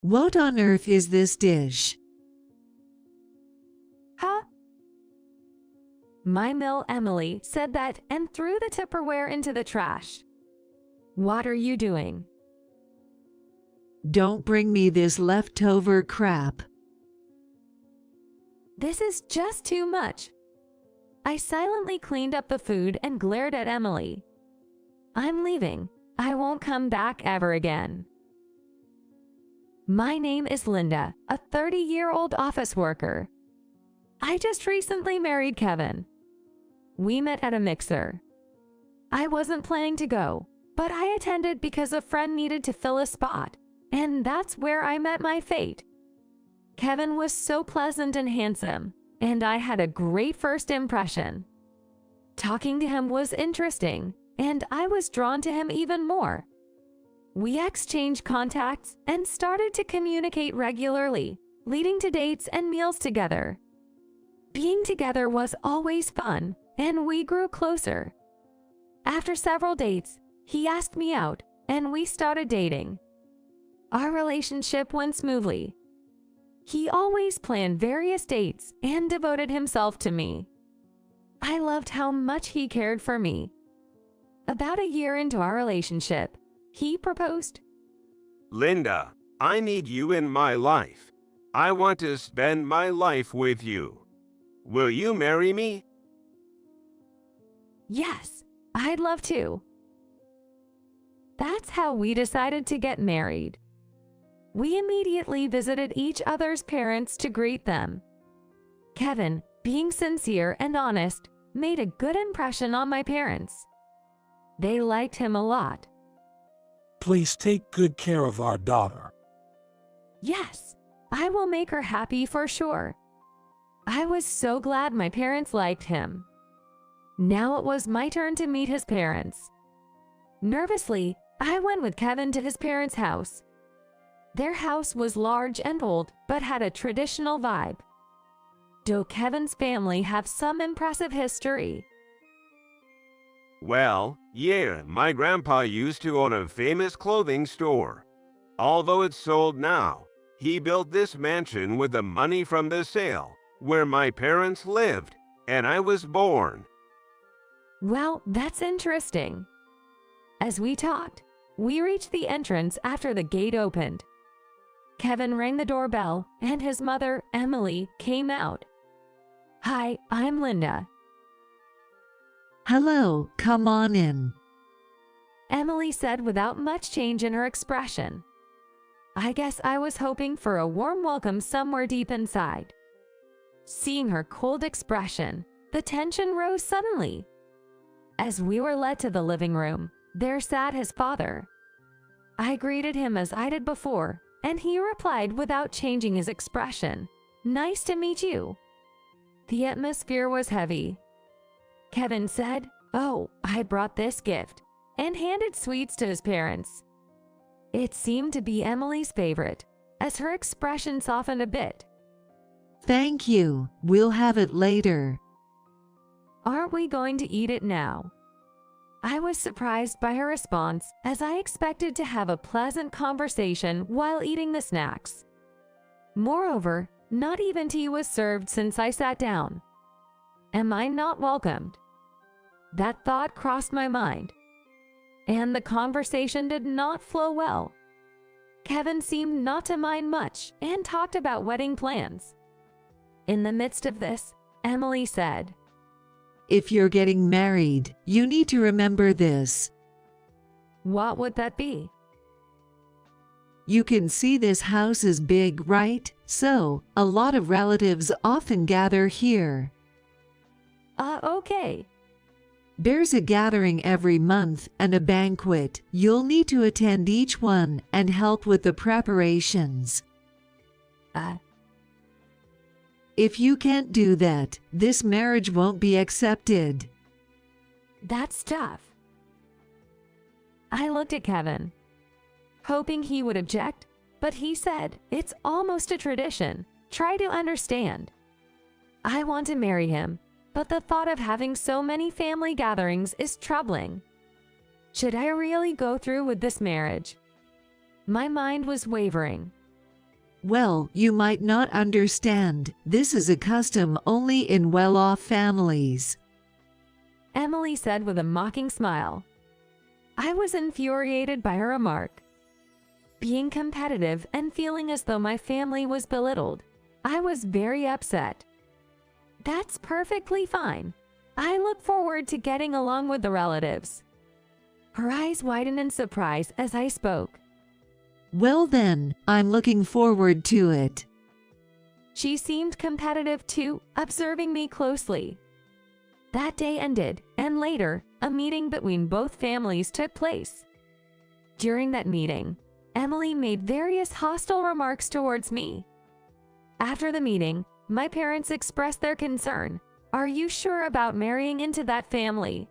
What on earth is this dish? Huh? My mill Emily said that and threw the Tupperware into the trash. What are you doing? Don't bring me this leftover crap. This is just too much. I silently cleaned up the food and glared at Emily. I'm leaving. I won't come back ever again. My name is Linda, a 30-year-old office worker. I just recently married Kevin. We met at a mixer. I wasn't planning to go, but I attended because a friend needed to fill a spot, and that's where I met my fate. Kevin was so pleasant and handsome, and I had a great first impression. Talking to him was interesting, and I was drawn to him even more. We exchanged contacts and started to communicate regularly, leading to dates and meals together. Being together was always fun, and we grew closer. After several dates, he asked me out, and we started dating. Our relationship went smoothly. He always planned various dates and devoted himself to me. I loved how much he cared for me. About a year into our relationship, he proposed. Linda, I need you in my life. I want to spend my life with you. Will you marry me? Yes, I'd love to. That's how we decided to get married. We immediately visited each other's parents to greet them. Kevin, being sincere and honest, made a good impression on my parents. They liked him a lot. Please take good care of our daughter. Yes, I will make her happy for sure. I was so glad my parents liked him. Now it was my turn to meet his parents. Nervously, I went with Kevin to his parents' house. Their house was large and old, but had a traditional vibe. Though Kevin's family have some impressive history. Well, yeah, my grandpa used to own a famous clothing store. Although it's sold now, he built this mansion with the money from the sale, where my parents lived, and I was born. Well, that's interesting. As we talked, we reached the entrance after the gate opened. Kevin rang the doorbell, and his mother, Emily, came out. Hi, I'm Linda. Hello, come on in. Emily said without much change in her expression. I guess I was hoping for a warm welcome somewhere deep inside. Seeing her cold expression, the tension rose suddenly. As we were led to the living room, there sat his father. I greeted him as I did before, and he replied without changing his expression, "Nice to meet you." The atmosphere was heavy. Kevin said, "Oh, I brought this gift," and handed sweets to his parents. It seemed to be Emily's favorite, as her expression softened a bit. Thank you, we'll have it later. Aren't we going to eat it now? I was surprised by her response, as I expected to have a pleasant conversation while eating the snacks. Moreover, not even tea was served since I sat down. Am I not welcomed? That thought crossed my mind. And the conversation did not flow well. Kevin seemed not to mind much and talked about wedding plans. In the midst of this, Emily said, If you're getting married, you need to remember this. "What would that be?" You can see this house is big, right? So, a lot of relatives often gather here. Okay. There's a gathering every month and a banquet. You'll need to attend each one and help with the preparations. If you can't do that, this marriage won't be accepted. That's tough. I looked at Kevin, hoping he would object, but he said, "It's almost a tradition. Try to understand." I want to marry him, but the thought of having so many family gatherings is troubling. Should I really go through with this marriage? My mind was wavering. Well, you might not understand. This is a custom only in well-off families. Emily said with a mocking smile. I was infuriated by her remark. Being competitive and feeling as though my family was belittled, I was very upset. That's perfectly fine. I look forward to getting along with the relatives. Her eyes widened in surprise as I spoke. Well then, I'm looking forward to it. She seemed competitive too, observing me closely. That day ended, and later, a meeting between both families took place. During that meeting, Emily made various hostile remarks towards me. After the meeting, my parents expressed their concern. Are you sure about marrying into that family?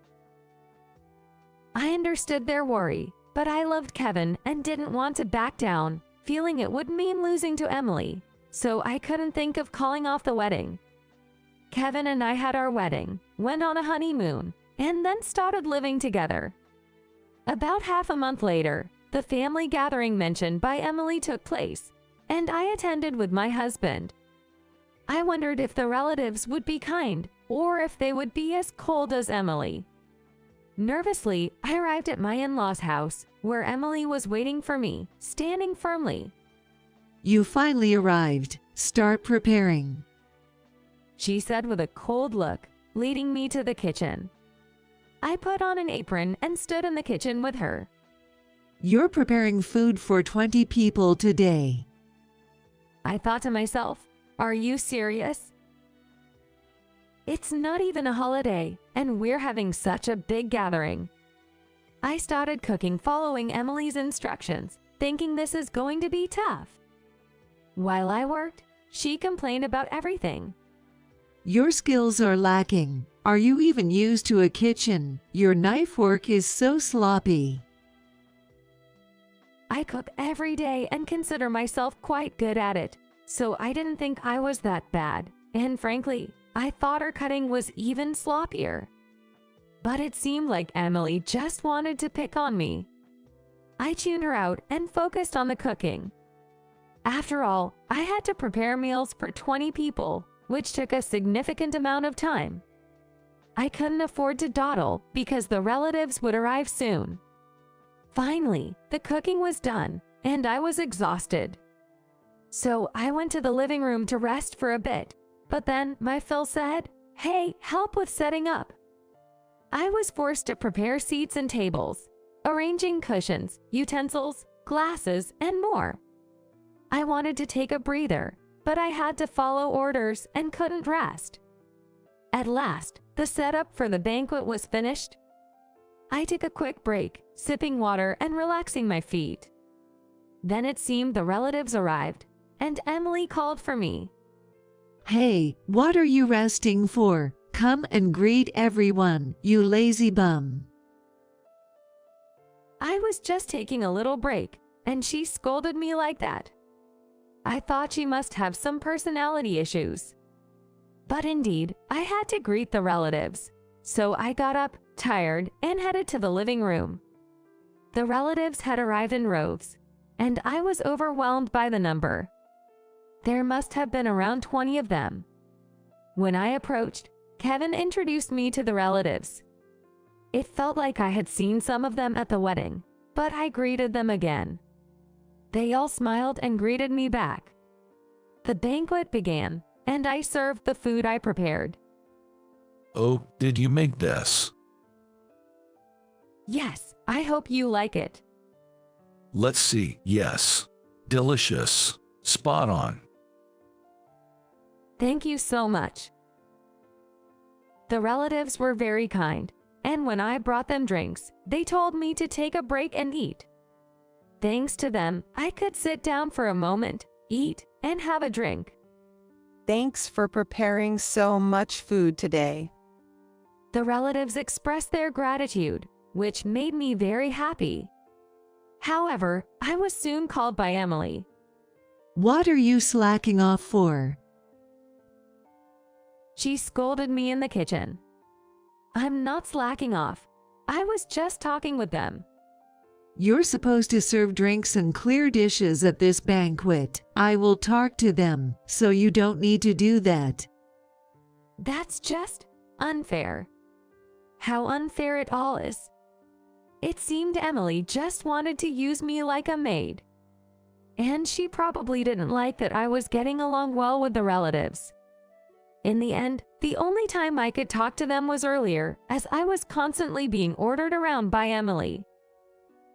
I understood their worry, but I loved Kevin and didn't want to back down, feeling it would mean losing to Emily, so I couldn't think of calling off the wedding. Kevin and I had our wedding, went on a honeymoon, and then started living together. About half a month later, the family gathering mentioned by Emily took place, and I attended with my husband. I wondered if the relatives would be kind, or if they would be as cold as Emily. Nervously, I arrived at my in-laws' house, where Emily was waiting for me, standing firmly. You finally arrived. Start preparing, she said with a cold look, leading me to the kitchen. I put on an apron and stood in the kitchen with her. You're preparing food for 20 people today. I thought to myself, are you serious? It's not even a holiday, and we're having such a big gathering. I started cooking following Emily's instructions, thinking this is going to be tough. While I worked, she complained about everything. Your skills are lacking. Are you even used to a kitchen? Your knife work is so sloppy. I cook every day and consider myself quite good at it, so I didn't think I was that bad, and frankly, I thought her cutting was even sloppier. But it seemed like Emily just wanted to pick on me. I tuned her out and focused on the cooking. After all, I had to prepare meals for 20 people, which took a significant amount of time. I couldn't afford to dawdle because the relatives would arrive soon. Finally, the cooking was done, and I was exhausted. So I went to the living room to rest for a bit, but then my Phil said, "Hey, help with setting up." I was forced to prepare seats and tables, arranging cushions, utensils, glasses, and more. I wanted to take a breather, but I had to follow orders and couldn't rest. At last, the setup for the banquet was finished. I took a quick break, sipping water and relaxing my feet. Then it seemed the relatives arrived, and Emily called for me. Hey, what are you resting for? Come and greet everyone, you lazy bum. I was just taking a little break, and she scolded me like that. I thought she must have some personality issues. But indeed, I had to greet the relatives, so I got up, tired, and headed to the living room. The relatives had arrived in droves, and I was overwhelmed by the number. There must have been around 20 of them. When I approached, Kevin introduced me to the relatives. It felt like I had seen some of them at the wedding, but I greeted them again. They all smiled and greeted me back. The banquet began, and I served the food I prepared. Oh, did you make this? Yes, I hope you like it. Let's see. Yes. Delicious. Spot on. Thank you so much. The relatives were very kind, and when I brought them drinks, they told me to take a break and eat. Thanks to them, I could sit down for a moment, eat, and have a drink. Thanks for preparing so much food today. The relatives expressed their gratitude, which made me very happy. However, I was soon called by Emily. What are you slacking off for? She scolded me in the kitchen. I'm not slacking off. I was just talking with them. You're supposed to serve drinks and clear dishes at this banquet. I will talk to them, so you don't need to do that. That's just unfair. How unfair it all is. It seemed Emily just wanted to use me like a maid. And she probably didn't like that I was getting along well with the relatives. In the end, the only time I could talk to them was earlier, as I was constantly being ordered around by Emily.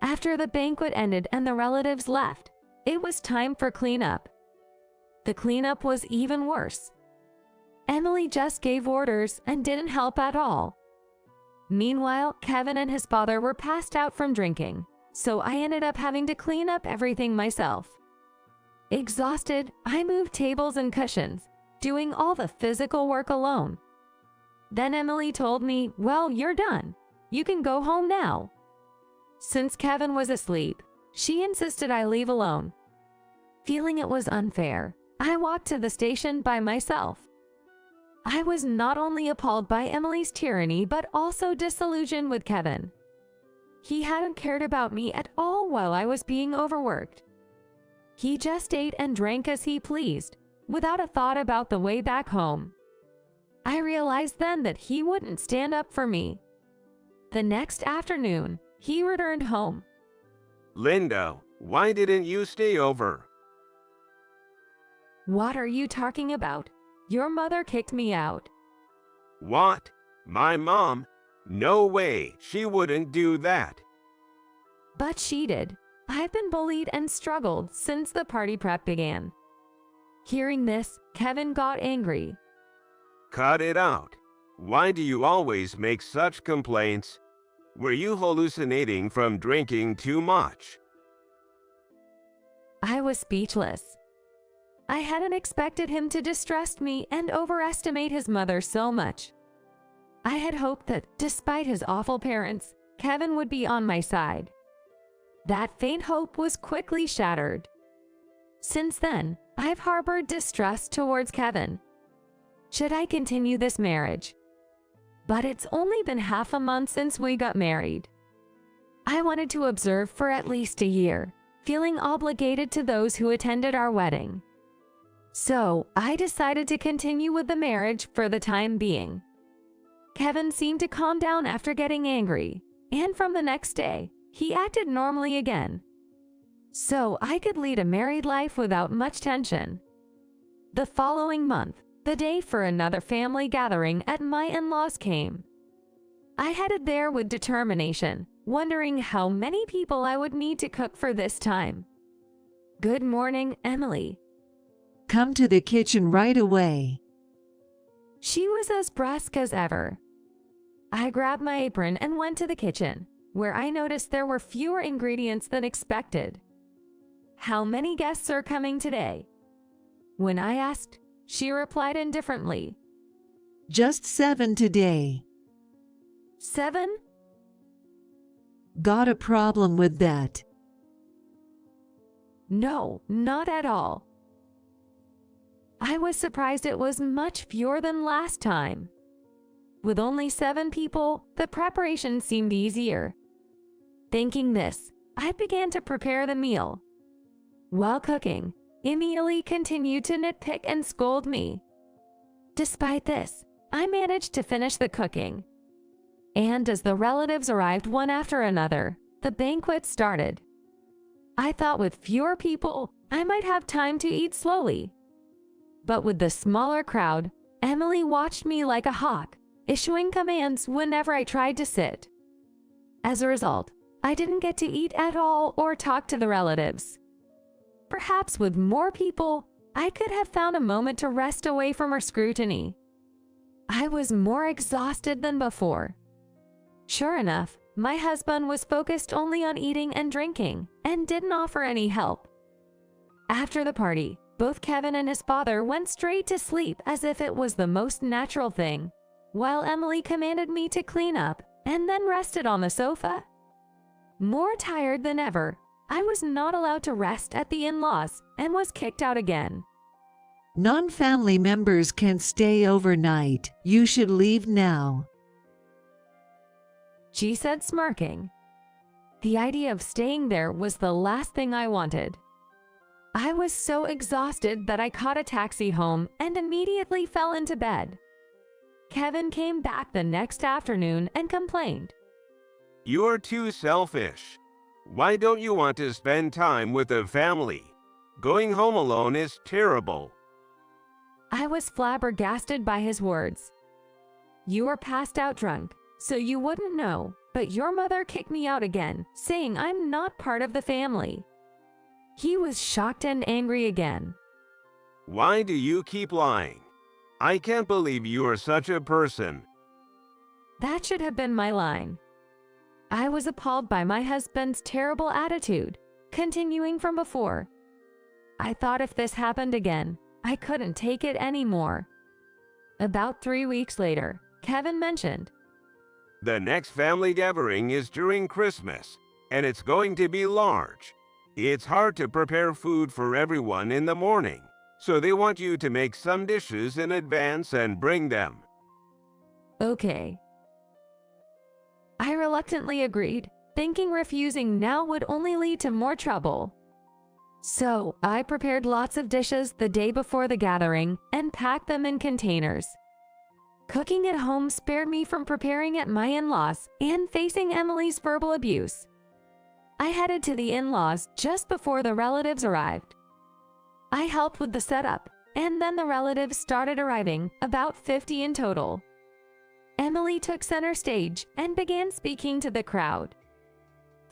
After the banquet ended and the relatives left, it was time for cleanup. The cleanup was even worse. Emily just gave orders and didn't help at all. Meanwhile, Kevin and his father were passed out from drinking, so I ended up having to clean up everything myself. Exhausted, I moved tables and cushions, doing all the physical work alone. Then Emily told me, "Well, you're done. You can go home now." Since Kevin was asleep, she insisted I leave alone. Feeling it was unfair, I walked to the station by myself. I was not only appalled by Emily's tyranny, but also disillusioned with Kevin. He hadn't cared about me at all while I was being overworked. He just ate and drank as he pleased, without a thought about the way back home. I realized then that he wouldn't stand up for me. The next afternoon, he returned home. Linda, why didn't you stay over? "What are you talking about? Your mother kicked me out." What? My mom? No way, she wouldn't do that. But she did. I've been bullied and struggled since the party prep began. Hearing this, Kevin got angry. Cut it out. Why do you always make such complaints? Were you hallucinating from drinking too much? I was speechless. I hadn't expected him to distrust me and overestimate his mother so much. I had hoped that, despite his awful parents, Kevin would be on my side. That faint hope was quickly shattered. Since then, I've harbored distrust towards Kevin. Should I continue this marriage? But it's only been half a month since we got married. I wanted to observe for at least a year, feeling obligated to those who attended our wedding. So, I decided to continue with the marriage for the time being. Kevin seemed to calm down after getting angry, and from the next day, he acted normally again. So, I could lead a married life without much tension. The following month, the day for another family gathering at my in-laws came. I headed there with determination, wondering how many people I would need to cook for this time. "Good morning, Emily." Come to the kitchen right away. She was as brusque as ever. I grabbed my apron and went to the kitchen, where I noticed there were fewer ingredients than expected. "How many guests are coming today?" When I asked, she replied indifferently. Just 7 today. 7? Got a problem with that? No, not at all. I was surprised it was much fewer than last time. With only 7 people, the preparation seemed easier. Thinking this, I began to prepare the meal. While cooking, Emily continued to nitpick and scold me. Despite this, I managed to finish the cooking. And as the relatives arrived one after another, the banquet started. I thought with fewer people, I might have time to eat slowly. But with the smaller crowd, Emily watched me like a hawk, issuing commands whenever I tried to sit. As a result, I didn't get to eat at all or talk to the relatives. Perhaps with more people, I could have found a moment to rest away from her scrutiny. I was more exhausted than before. Sure enough, my husband was focused only on eating and drinking and didn't offer any help. After the party, both Kevin and his father went straight to sleep as if it was the most natural thing, while Emily commanded me to clean up and then rested on the sofa. More tired than ever, I was not allowed to rest at the in-laws and was kicked out again. Non-family members can stay overnight. You should leave now. She said, smirking. The idea of staying there was the last thing I wanted. I was so exhausted that I caught a taxi home and immediately fell into bed. Kevin came back the next afternoon and complained. You're too selfish. Why don't you want to spend time with the family? Going home alone is terrible. I was flabbergasted by his words. You were passed out drunk, so you wouldn't know, but your mother kicked me out again, saying I'm not part of the family. He was shocked and angry again. Why do you keep lying? I can't believe you are such a person. That should have been my line. I was appalled by my husband's terrible attitude, continuing from before. I thought if this happened again, I couldn't take it anymore. About 3 weeks later, Kevin mentioned, The next family gathering is during Christmas, and it's going to be large. It's hard to prepare food for everyone in the morning, so they want you to make some dishes in advance and bring them. Okay. I reluctantly agreed, thinking refusing now would only lead to more trouble. So, I prepared lots of dishes the day before the gathering and packed them in containers. Cooking at home spared me from preparing at my in-laws and facing Emily's verbal abuse. I headed to the in-laws just before the relatives arrived. I helped with the setup, and then the relatives started arriving, about 50 in total. Emily took center stage and began speaking to the crowd.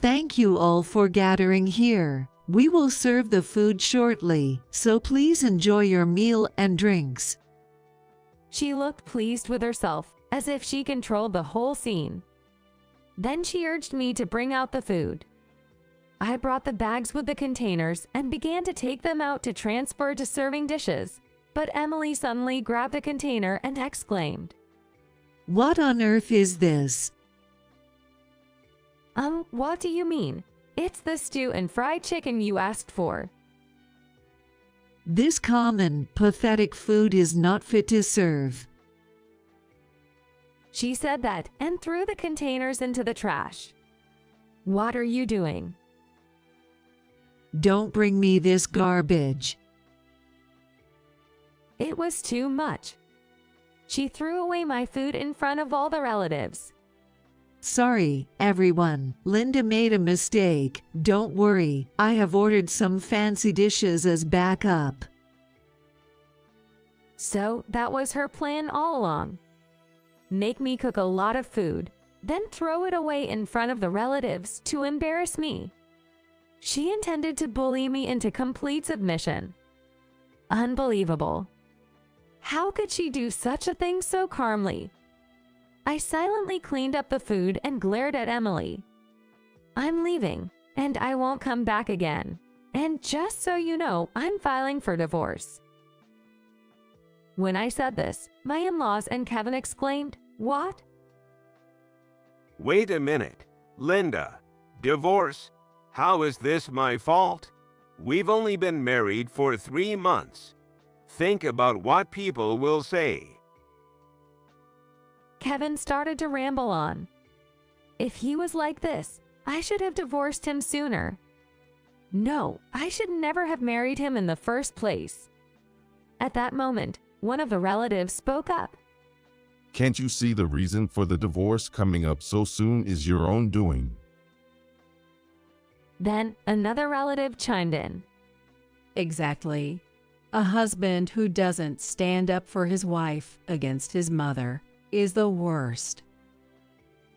Thank you all for gathering here. We will serve the food shortly, so please enjoy your meal and drinks. She looked pleased with herself, as if she controlled the whole scene. Then she urged me to bring out the food. I brought the bags with the containers and began to take them out to transfer to serving dishes, but Emily suddenly grabbed a container and exclaimed, What on earth is this? What do you mean? It's the stew and fried chicken you asked for. This common, pathetic food is not fit to serve. She said that and threw the containers into the trash. What are you doing? Don't bring me this garbage. It was too much. She threw away my food in front of all the relatives. Sorry, everyone. Linda made a mistake. Don't worry, I have ordered some fancy dishes as backup. So that was her plan all along. Make me cook a lot of food, then throw it away in front of the relatives to embarrass me. She intended to bully me into complete submission. Unbelievable. How could she do such a thing so calmly? I silently cleaned up the food and glared at Emily. I'm leaving, and I won't come back again. And just so you know, I'm filing for divorce. When I said this, my in-laws and Kevin exclaimed, What? Wait a minute. Linda, divorce? How is this my fault? We've only been married for 3 months. Think about what people will say. Kevin started to ramble on. If he was like this, I should have divorced him sooner. No, I should never have married him in the first place. At that moment, one of the relatives spoke up. Can't you see the reason for the divorce coming up so soon is your own doing? Then another relative chimed in. Exactly. A husband who doesn't stand up for his wife against his mother is the worst.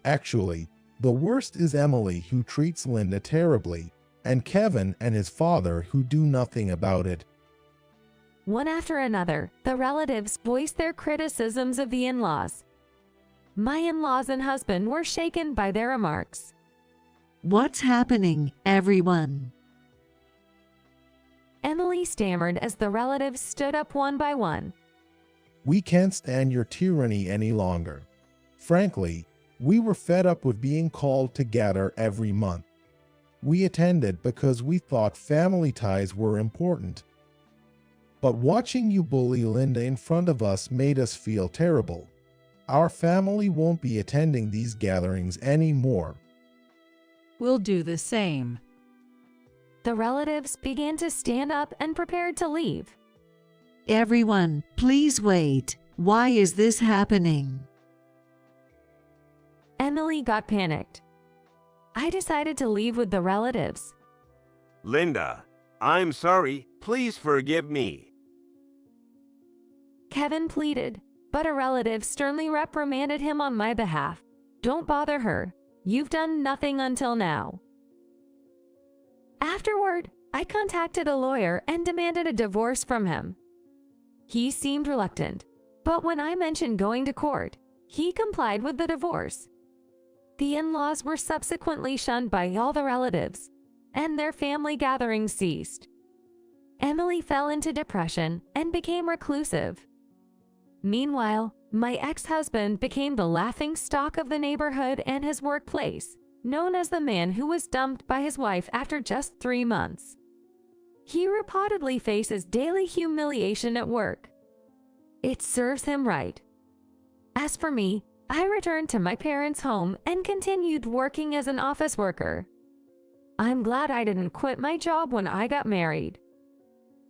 Actually, the worst is Emily, who treats Linda terribly, and Kevin and his father, who do nothing about it. One after another, the relatives voiced their criticisms of the in-laws. My in-laws and husband were shaken by their remarks. What's happening, everyone? Emily stammered as the relatives stood up one by one. We can't stand your tyranny any longer. Frankly, we were fed up with being called to gather every month. We attended because we thought family ties were important. But watching you bully Linda in front of us made us feel terrible. Our family won't be attending these gatherings anymore. will do the same. The relatives began to stand up and prepared to leave. Everyone, please wait. Why is this happening? Emily got panicked. I decided to leave with the relatives. Linda, I'm sorry. Please forgive me. Kevin pleaded, but a relative sternly reprimanded him on my behalf. Don't bother her. You've done nothing until now. Afterward, I contacted a lawyer and demanded a divorce from him. He seemed reluctant, but when I mentioned going to court, he complied with the divorce. The in-laws were subsequently shunned by all the relatives, and their family gatherings ceased. Emily fell into depression and became reclusive. Meanwhile, my ex-husband became the laughingstock of the neighborhood and his workplace, known as the man who was dumped by his wife after just 3 months. He reportedly faces daily humiliation at work. It serves him right. As for me, I returned to my parents' home and continued working as an office worker. I'm glad I didn't quit my job when I got married.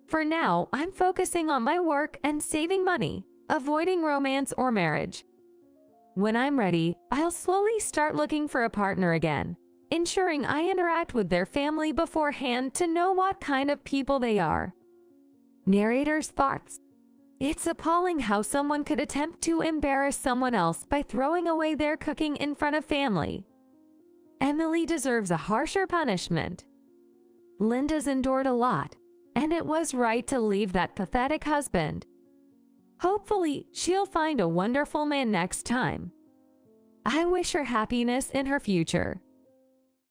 For now, I'm focusing on my work and saving money, avoiding romance or marriage. When I'm ready, I'll slowly start looking for a partner again, ensuring I interact with their family beforehand to know what kind of people they are. Narrator's thoughts. It's appalling how someone could attempt to embarrass someone else by throwing away their cooking in front of family. Emily deserves a harsher punishment. Linda's endured a lot, and it was right to leave that pathetic husband. Hopefully, she'll find a wonderful man next time. I wish her happiness in her future.